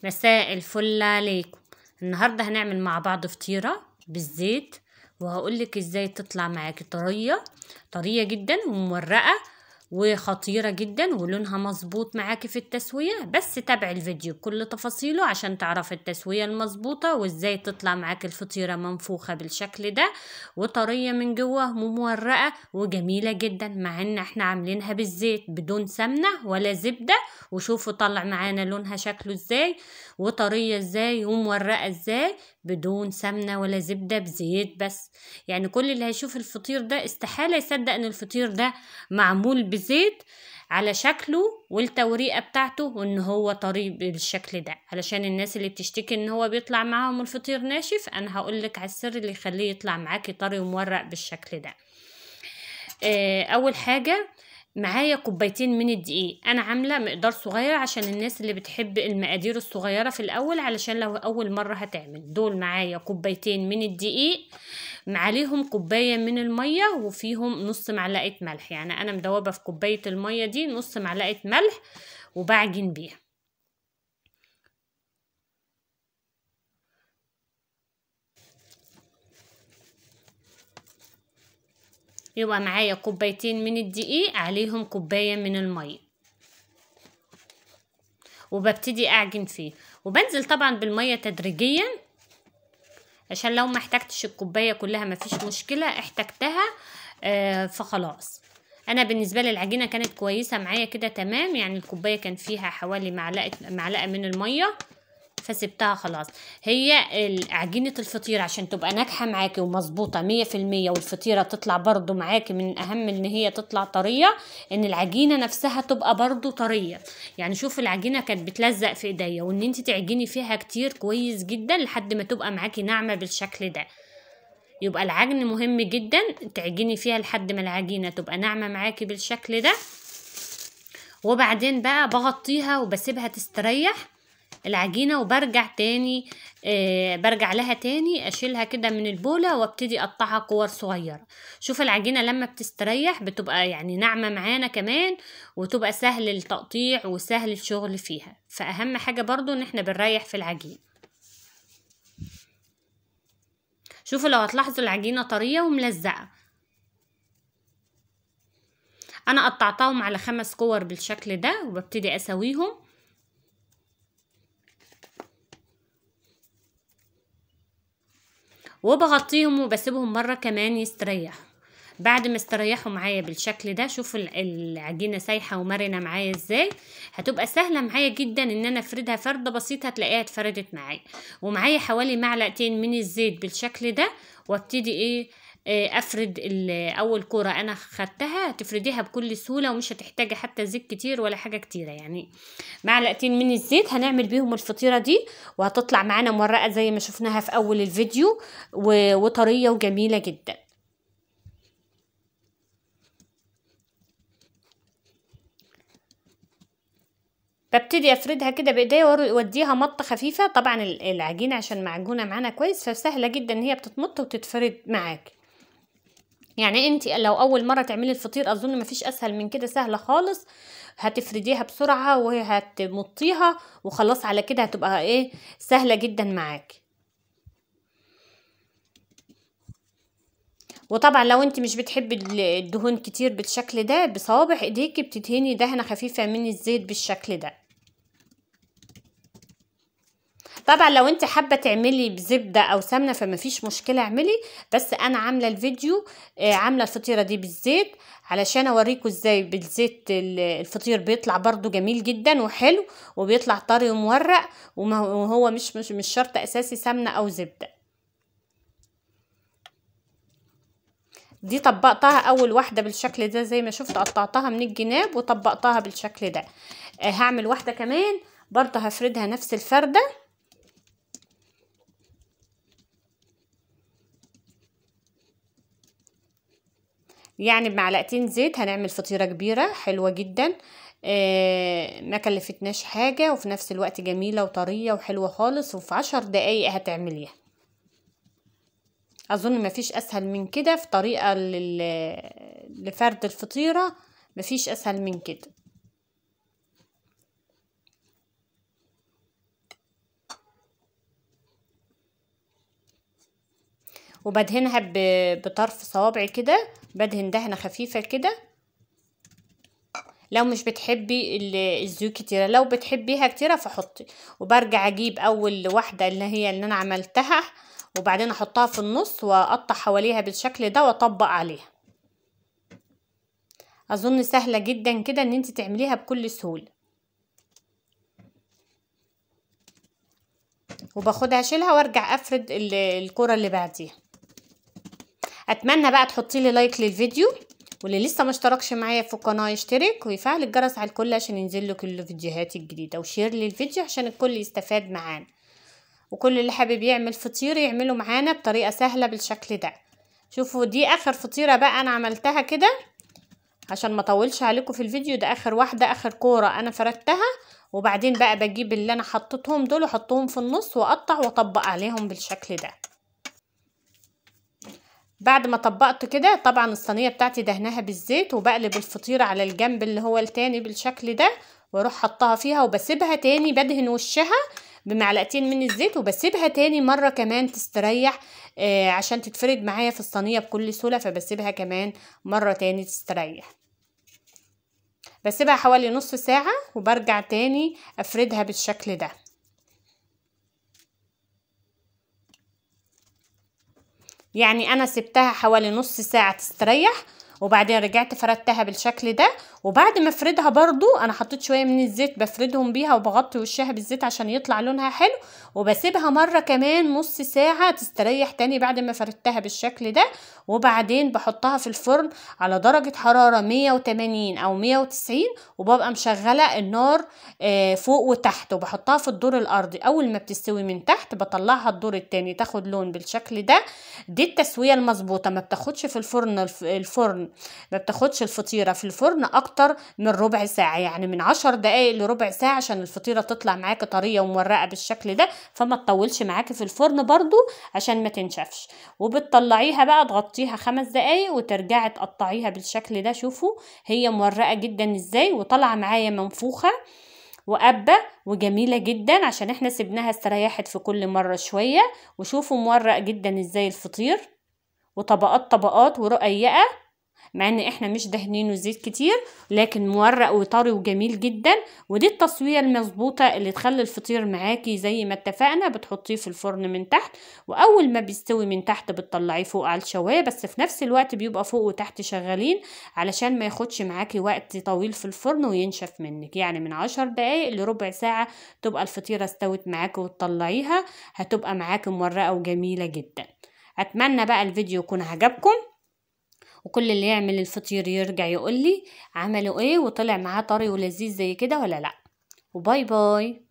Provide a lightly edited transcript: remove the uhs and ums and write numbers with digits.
مساء الفل عليكم. النهارده هنعمل مع بعض فطيرة بالزيت، وهقولك ازاي تطلع معاكي طرية جدا ومورقة وخطيرة جدا ولونها مظبوط معاكي في التسوية. بس تابعي الفيديو بكل تفاصيله عشان تعرفي التسوية المظبوطة وازاي تطلع معاكي الفطيرة منفوخة بالشكل ده وطرية من جوه ومورقة وجميلة جدا، مع ان احنا عاملينها بالزيت بدون سمنة ولا زبدة. وشوفوا طلع معانا لونها شكله ازاي وطرية ازاي ومورقة ازاي بدون سمنة ولا زبدة، بزيت بس. يعني كل اللي هيشوف الفطير ده استحالة يصدق ان الفطير ده معمول بزيت على شكله والتوريقة بتاعته وان هو طري بالشكل ده. علشان الناس اللي بتشتكي ان هو بيطلع معاهم الفطير ناشف، انا هقولك على السر اللي يخليه يطلع معاكي طري ومورق بالشكل ده. اول حاجة معايا كوبايتين من الدقيق. انا عامله مقدار صغير عشان الناس اللي بتحب المقادير الصغيره في الاول، علشان لو اول مره هتعمل. دول معايا كوبايتين من الدقيق، عليهم كوبايه من الميه وفيهم نص معلقه ملح. يعني انا مدوبه في كوبايه الميه دي نص معلقه ملح وبعجن بيها. يبقى معايا كوبايتين من الدقيق عليهم كوبايه من الميه، وببتدي اعجن فيه. وبنزل طبعا بالميه تدريجيا عشان لو ما احتاجتش الكوبايه كلها مفيش مشكله، احتاجتها فخلاص. انا بالنسبه لي العجينه كانت كويسه معايا كده تمام، يعني الكوبايه كان فيها حوالي معلقه من الميه، فسبتها خلاص. هي عجينة الفطيرة عشان تبقى ناجحة معاكي ومظبوطة 100% والفطيرة تطلع برضو معاكي، من أهم إن هي تطلع طرية إن العجينة نفسها تبقى برضو طرية. يعني شوف العجينة كانت بتلزق في إيديا، وإن انت تعجيني فيها كتير كويس جدا لحد ما تبقى معاكي ناعمة بالشكل ده. يبقى العجن مهم جدا، تعجني فيها لحد ما العجينة تبقى ناعمة معاكي بالشكل ده. وبعدين بقى بغطيها وبسيبها تستريح العجينة، وبرجع تاني برجع لها تاني اشيلها كده من البولة وابتدي اقطعها كور صغيرة. شوف العجينة لما بتستريح بتبقى يعني ناعمة معانا كمان، وتبقى سهل التقطيع وسهل الشغل فيها. فاهم حاجة برضو ان احنا بنريح في العجين. شوفوا لو هتلاحظوا العجينة طرية وملزقة. انا قطعتهم على 5 كور بالشكل ده وببتدي اسويهم. وبغطيهم وبسيبهم مرة كمان يستريحوا. بعد ما استريحوا معايا بالشكل ده، شوفوا العجينة سايحة ومرنة معايا ازاي. هتبقى سهلة معايا جدا ان انا افردها فردة بسيطة، هتلاقيها اتفردت معايا. ومعايا حوالي معلقتين من الزيت بالشكل ده، وابتدي افرد اول كوره انا خدتها. هتفرديها بكل سهوله ومش هتحتاجي حتى زيت كتير ولا حاجه كتيره. يعني معلقتين من الزيت هنعمل بيهم الفطيره دي، وهتطلع معانا مورقه زي ما شفناها في اول الفيديو وطريه وجميله جدا. ببتدي افردها كده بايديا واديها مطه خفيفه. طبعا العجينه عشان معجونه معانا كويس فسهله جدا ان هي بتتمط وتتفرد معاك. يعني انت لو اول مره تعملي الفطير اظن مفيش اسهل من كده، سهله خالص. هتفرديها بسرعه وهتمطيها وخلاص، على كده هتبقى سهله جدا معاك. وطبعا لو انت مش بتحبي الدهون كتير بالشكل ده، بصوابع ايديكي بتدهني دهنه خفيفه من الزيت بالشكل ده. طبعا لو انت حابه تعملي بزبده او سمنه فمفيش مشكله اعملي، بس انا عامله الفيديو عامله الفطيره دي بالزيت علشان اوريكم ازاي بالزيت الفطير بيطلع برضو جميل جدا وحلو، وبيطلع طري ومورق، وهو مش شرط اساسي سمنه او زبده. دي طبقتها اول واحده بالشكل ده زي ما شفت، قطعتها من الجناب وطبقتها بالشكل ده. هعمل واحده كمان برضه هفردها نفس الفرده. يعني بمعلقتين زيت هنعمل فطيرة كبيرة حلوة جدا، ما كلفتناش حاجة، وفي نفس الوقت جميلة وطرية وحلوة خالص، وفي 10 دقايق هتعمليها. اظن مفيش اسهل من كده في طريقة لفرد الفطيرة، مفيش اسهل من كده. وبدهنها بطرف صوابعي كده، بدهن دهنه خفيفه كده. لو مش بتحبي الزيوت كتيره، لو بتحبيها كتيره فحطي. وبرجع اجيب اول واحده اللي هي اللي انا عملتها، وبعدين احطها في النص واقطع حواليها بالشكل ده واطبق عليها. اظن سهله جدا كده ان انت تعمليها بكل سهوله. وباخدها اشيلها وارجع افرد الكرة اللي بعديها. اتمنى بقى تحطي لي لايك للفيديو، واللي لسه ما اشتركش معايا في القناه يشترك ويفعل الجرس على الكل عشان ينزل له كل الفيديوهات الجديده، وشير للفيديو عشان الكل يستفاد معانا. وكل اللي حابب يعمل فطير يعمله معانا بطريقه سهله بالشكل ده. شوفوا دي اخر فطيره بقى انا عملتها كده عشان ما اطولش عليكم في الفيديو. ده اخر واحده، اخر كوره انا فردتها. وبعدين بقى بجيب اللي انا حطيتهم دول واحطهم في النص واقطع واطبق عليهم بالشكل ده. بعد ما طبقت كده طبعا الصينيه بتاعتي دهناها بالزيت، وبقلب الفطيره على الجنب اللي هو التاني بالشكل ده، واروح حطها فيها وبسيبها تاني، بدهن وشها بمعلقتين من الزيت وبسيبها تاني مره كمان تستريح عشان تتفرد معايا في الصينيه بكل سهوله. فبسيبها كمان مره تاني تستريح. بسيبها حوالي نص ساعه وبرجع تاني افردها بالشكل ده. يعني انا سبتها حوالي نص ساعة تستريح، وبعدين رجعت فردتها بالشكل ده. وبعد ما افردها برضو انا حطيت شوية من الزيت بفردهم بيها وبغطي وشها بالزيت عشان يطلع لونها حلو. وبسيبها مرة كمان نص ساعة تستريح تاني بعد ما فردتها بالشكل ده. وبعدين بحطها في الفرن على درجة حرارة 180 او 190، وببقى مشغلة النار فوق وتحت، وبحطها في الدور الارضي. اول ما بتستوي من تحت بطلعها الدور التاني تاخد لون بالشكل ده. دي التسوية المظبوطة. ما بتاخدش في الفرن ما بتاخدش الفطيرة في الفرن اكتر من ربع ساعة، يعني من 10 دقايق لربع ساعة عشان الفطيرة تطلع معاكي طرية ومورقة بالشكل ده. فما تطولش معاكي في الفرن برضو عشان ما تنشفش. وبتطلعيها بقى تغطيها 5 دقايق وترجعي تقطعيها بالشكل ده. شوفوا هي مورقة جدا ازاي، وطالعة معايا منفوخة وقبة وجميلة جدا عشان احنا سيبناها استريحت في كل مرة شوية. وشوفوا مورق جدا ازاي الفطير، وطبقات طبقات ورقيقة، مع ان احنا مش دهنينه زيت كتير، لكن مورق وطري وجميل جدا. ودي التسوية المظبوطة اللي تخلي الفطير معاكي زي ما اتفقنا. بتحطيه في الفرن من تحت، واول ما بيستوي من تحت بتطلعيه فوق على الشواية، بس في نفس الوقت بيبقى فوق وتحت شغالين علشان ما ياخدش معاكي وقت طويل في الفرن وينشف منك. يعني من 10 دقايق لربع ساعة تبقى الفطيرة استوت معاكي وتطلعيها، هتبقى معاكي مورقة وجميلة جدا. اتمنى بقى الفيديو يكون عجبكم، وكل اللي يعمل الفطير يرجع يقولي عملوا ايه وطلع معاه طري ولذيذ زي كده ولا لا. وباي باي.